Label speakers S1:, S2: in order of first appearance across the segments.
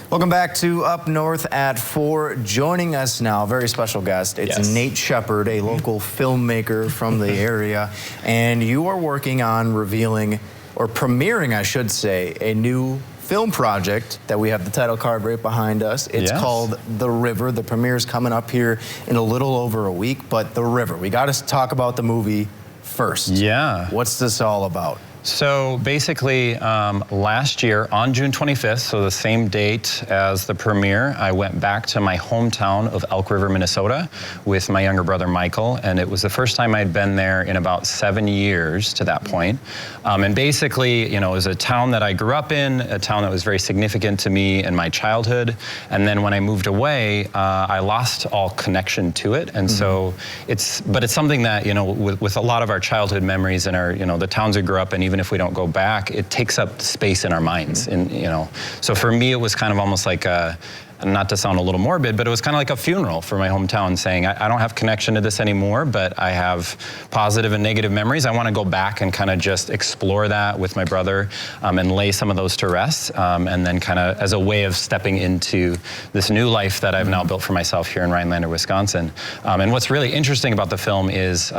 S1: Welcome back to Up North at 4. Joining us now, very special guest. It's Nate Sheppard, a local filmmaker from the area. And you are working on revealing, or premiering, I should say, a new film project that we have the title card right behind us. It's called The River. The premiere is coming up here in a little over a week, but The River. We got to talk about the movie first.
S2: Yeah.
S1: What's this all about?
S2: So basically, last year on June 25th, so the same date as the premiere, I went back to my hometown of Elk River, Minnesota with my younger brother, Michael, and it was the first time I'd been there in about 7 years to that point. And basically, you know, it was a town that I grew up in, a town that was very significant to me in my childhood. And then when I moved away, I lost all connection to it. And so it's something that, you know, with a lot of our childhood memories and our, you know, the towns we grew up in, even if we don't go back, it takes up space in our minds. And, you know, so for me, it was kind of almost like a, not to sound a little morbid, but it was kind of like a funeral for my hometown, saying, I don't have connection to this anymore, but I have positive and negative memories. I want to go back and kind of just explore that with my brother and lay some of those to rest, and then kind of as a way of stepping into this new life that I've now built for myself here in Rhinelander, Wisconsin. And what's really interesting about the film is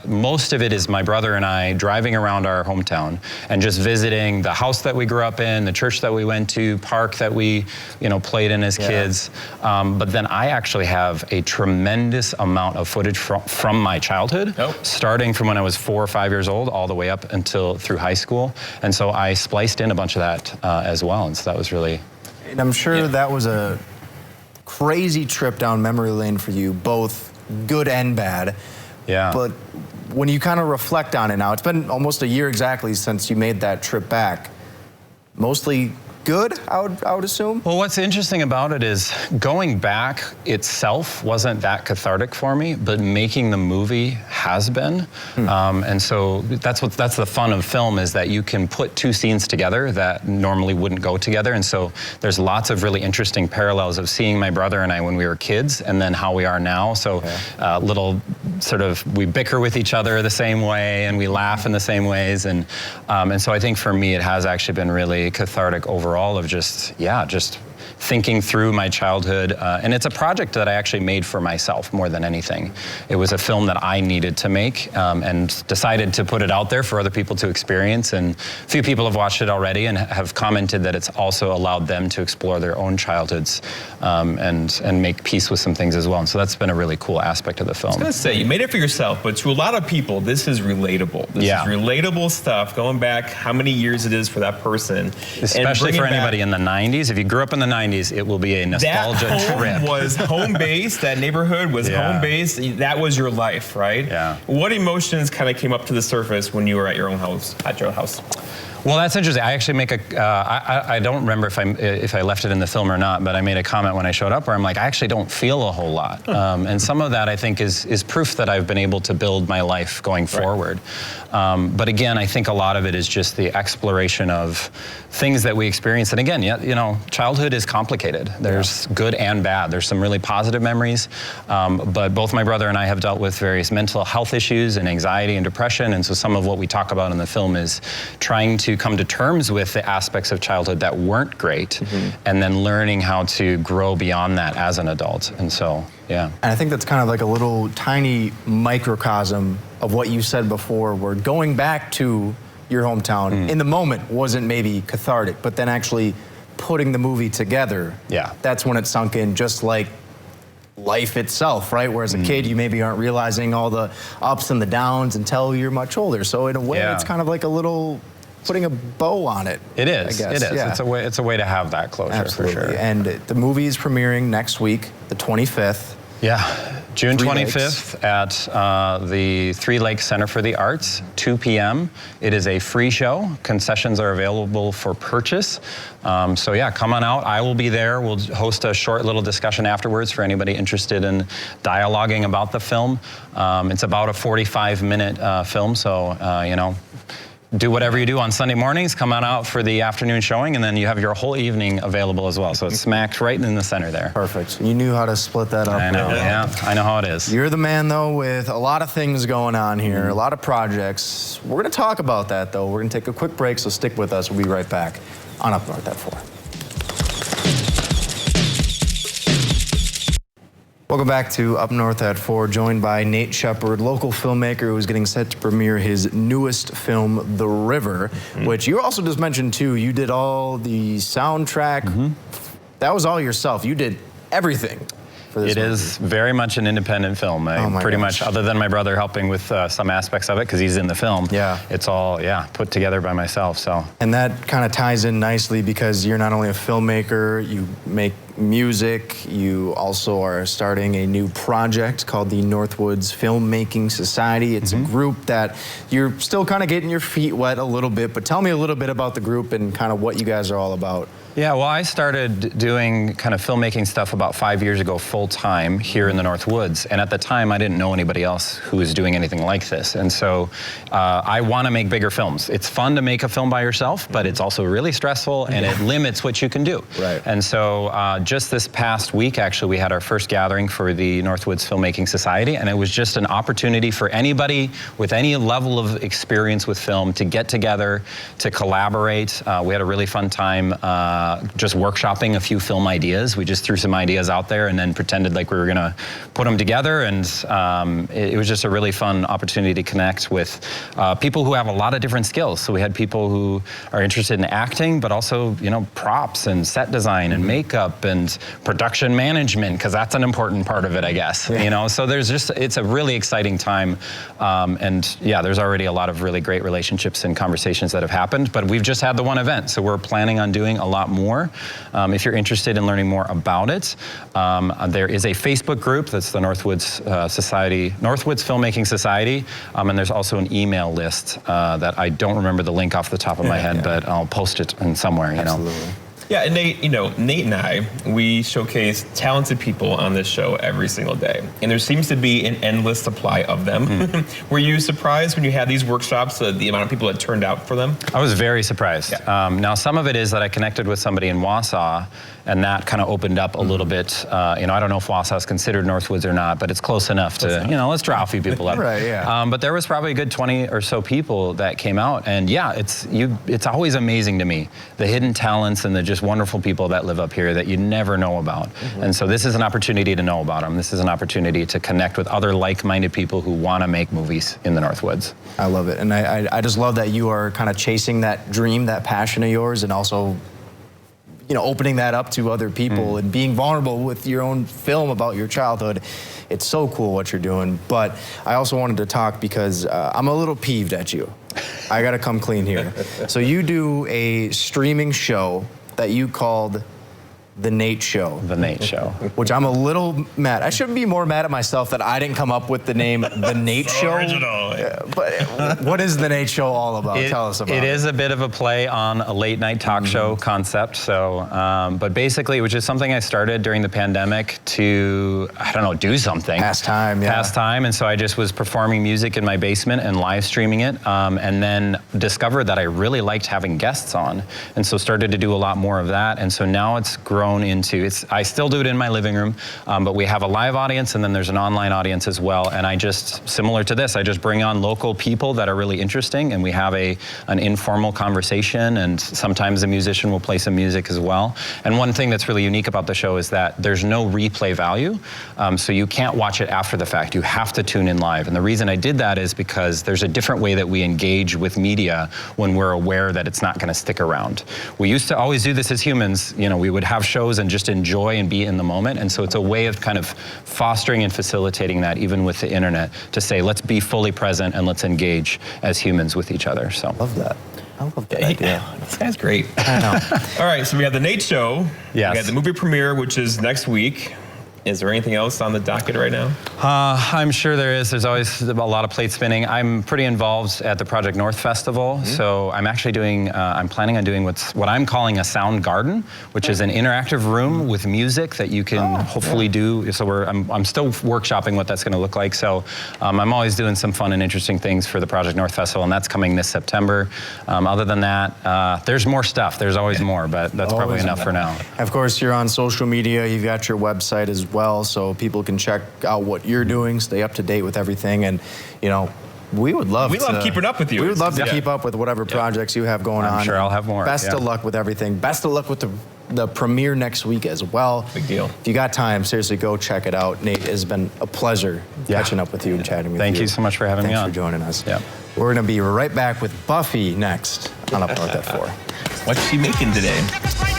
S2: most of it is my brother and I driving around our hometown and just visiting the house that we grew up in, the church that we went to, park that we, you know, played in as kids. But then I actually have a tremendous amount of footage from my childhood, starting from when I was 4 or 5 years old all the way up until through high school. And so I spliced in a bunch of that as well. And so that was really...
S1: And I'm sure that was a crazy trip down memory lane for you, both good and bad.
S2: Yeah.
S1: But when you kind of reflect on it now, it's been almost a year exactly since you made that trip back. Mostly good, I would assume?
S2: Well, what's interesting about it is going back itself wasn't that cathartic for me, but making the movie has been. And so that's the fun of film, is that you can put two scenes together that normally wouldn't go together. And so there's lots of really interesting parallels of seeing my brother and I when we were kids and then how we are now. So little sort of, we bicker with each other the same way and we laugh in the same ways. And so I think for me, it has actually been really cathartic overall of just thinking through my childhood. And it's a project that I actually made for myself more than anything. It was a film that I needed to make and decided to put it out there for other people to experience. And a few people have watched it already and have commented that it's also allowed them to explore their own childhoods and make peace with some things as well. And so that's been a really cool aspect of the film.
S3: I was gonna say, you made it for yourself, but to a lot of people, this is relatable. This is relatable stuff, going back how many years it is for that person.
S2: Especially for anybody in the 90s. If you grew up in the 90s, it will be a nostalgia trip.
S3: That home was home based, that neighborhood was home based, that was your life, right?
S2: Yeah.
S3: What emotions kind of came up to the surface when you were at your own house,
S2: Well, that's interesting. I actually make I don't remember if I left it in the film or not, but I made a comment when I showed up where I'm like, I actually don't feel a whole lot. And some of that I think is proof that I've been able to build my life going forward. But again, I think a lot of it is just the exploration of things that we experience. And again, you know, childhood is complicated. There's good and bad. There's some really positive memories, but both my brother and I have dealt with various mental health issues and anxiety and depression. And so some of what we talk about in the film is trying to come to terms with the aspects of childhood that weren't great, and then learning how to grow beyond that as an adult. And so, yeah.
S1: And I think that's kind of like a little tiny microcosm of what you said before, where going back to your hometown in the moment wasn't maybe cathartic, but then actually putting the movie together, that's when it sunk in, just like life itself, right? Whereas a kid, you maybe aren't realizing all the ups and the downs until you're much older. So in a way, it's kind of like a little putting a bow on it.
S2: It is.
S1: I guess.
S2: It is. It's a way to have that closure for sure.
S1: And the movie is premiering next week, the 25th.
S2: Yeah, June 25th at the 3 Lakes Center for the Arts, 2 p.m. It is a free show. Concessions are available for purchase. So yeah, come on out. I will be there. We'll host a short little discussion afterwards for anybody interested in dialoguing about the film. It's about a 45-minute film, so you know, do whatever you do on Sunday mornings, come on out for the afternoon showing, and then you have your whole evening available as well. So it's smacked right in the center there.
S1: Perfect. You knew how to split that up.
S2: I know, I know how it is.
S1: You're the man, though, with a lot of things going on here, a lot of projects. We're going to talk about that, though. We're going to take a quick break, so stick with us. We'll be right back on Up North at 4. Welcome back to Up North at 4, joined by Nate Sheppard, local filmmaker who's getting set to premiere his newest film, The River, which you also just mentioned too. You did all the soundtrack. That was all yourself. You did everything.
S2: It is very much an independent film. Pretty much, other than my brother helping with some aspects of it, because he's in the film. Yeah. It's all, put together by myself, so.
S1: And that kind of ties in nicely because you're not only a filmmaker, you make music, you also are starting a new project called the Northwoods Filmmaking Society. It's a group that you're still kind of getting your feet wet a little bit, but tell me a little bit about the group and kind of what you guys are all about.
S2: Yeah, well, I started doing kind of filmmaking stuff about 5 years ago full-time here in the Northwoods, and at the time I didn't know anybody else who was doing anything like this, and so I want to make bigger films. It's fun to make a film by yourself, but it's also really stressful and it limits what you can do. Right. And so just this past week, actually, we had our first gathering for the Northwoods Filmmaking Society, and it was just an opportunity for anybody with any level of experience with film to get together, to collaborate. We had a really fun time just workshopping a few film ideas. We just threw some ideas out there and then pretended like we were gonna put them together, and it was just a really fun opportunity to connect with people who have a lot of different skills. So we had people who are interested in acting, but also, you know, props and set design and makeup and production management, because that's an important part of it, I guess. You know, so there's just, it's a really exciting time, and yeah, there's already a lot of really great relationships and conversations that have happened, but we've just had the one event, so we're planning on doing a lot more. If you're interested in learning more about it, there is a Facebook group that's the Northwoods Northwoods Filmmaking Society, and there's also an email list that I don't remember the link off the top of my head, but I'll post it in somewhere.
S1: Absolutely.
S2: You know.
S3: Yeah, and Nate, Nate and I, we showcase talented people on this show every single day. And there seems to be an endless supply of them. Were you surprised when you had these workshops, the amount of people that turned out for them?
S2: I was very surprised. Now, some of it is that I connected with somebody in Wausau, and that kind of opened up a little bit. I don't know if Wausau is considered Northwoods or not, but it's close enough to, let's draw a few people up.
S1: Right, yeah.
S2: But there was probably a good 20 or so people that came out, and yeah, it's always amazing to me, the hidden talents and the just wonderful people that live up here that you never know about. And so this is an opportunity to know about them. This is an opportunity to connect with other like-minded people who want to make movies in the Northwoods.
S1: I love it, and I just love that you are kind of chasing that dream, that passion of yours, and also opening that up to other people and being vulnerable with your own film about your childhood. It's so cool what you're doing. But I also wanted to talk because I'm a little peeved at you. I gotta come clean here. So you do a streaming show that you called The Nate Show.
S2: The Nate Show.
S1: Which I'm a little mad. I should be more mad at myself that I didn't come up with the name The Nate Show.
S3: Original.
S1: But what is The Nate Show all about? Tell us about it.
S2: It is a bit of a play on a late night talk show concept. So, but basically it was just something I started during the pandemic to, do something.
S1: Pass time, yeah.
S2: Pass time, and so I just was performing music in my basement and live streaming it, and then discovered that I really liked having guests on, and so started to do a lot more of that, and so now it's grown into, I still do it in my living room, but we have a live audience and then there's an online audience as well, and I just, similar to this, I just bring on local people that are really interesting, and we have an informal conversation, and sometimes a musician will play some music as well. And one thing that's really unique about the show is that there's no replay value, so you can't watch it after the fact. You have to tune in live, and the reason I did that is because there's a different way that we engage with media when we're aware that it's not going to stick around. We used to always do this as humans. We would have shows and just enjoy and be in the moment, and so it's a way of kind of fostering and facilitating that, even with the internet, to say let's be fully present and let's engage as humans with each other. So
S1: love that. I love that idea.
S3: This guy's great.
S1: I know.
S3: All right, so we have the Nate Show.
S2: Yes.
S3: We have the movie premiere, which is next week. Is there anything else on the docket right now?
S2: I'm sure there is. There's always a lot of plate spinning. I'm pretty involved at the Project North Festival, so I'm actually doing, I'm planning on doing what I'm calling a sound garden, which is an interactive room with music that you can hopefully do. So I'm still workshopping what that's going to look like. So I'm always doing some fun and interesting things for the Project North Festival, and that's coming this September. Other than that, there's more stuff. There's always more, but that's probably enough for now.
S1: Of course, you're on social media. You've got your website as well, so people can check out what you're doing, stay up to date with everything, and we would love
S3: keeping up with you.
S1: We would love to keep up with whatever projects you have going on.
S2: I'm sure I'll have more.
S1: Best of luck with everything. Best of luck with the the premiere next week as well.
S3: Big deal.
S1: If you got time, seriously, go check it out. Nate, it's been a pleasure catching up with you and chatting with you.
S2: Thank you so much for having me on.
S1: Thanks for joining us.
S2: Yeah.
S1: We're going to be right back with Buffy next on Up North at 4.
S3: What's she making today?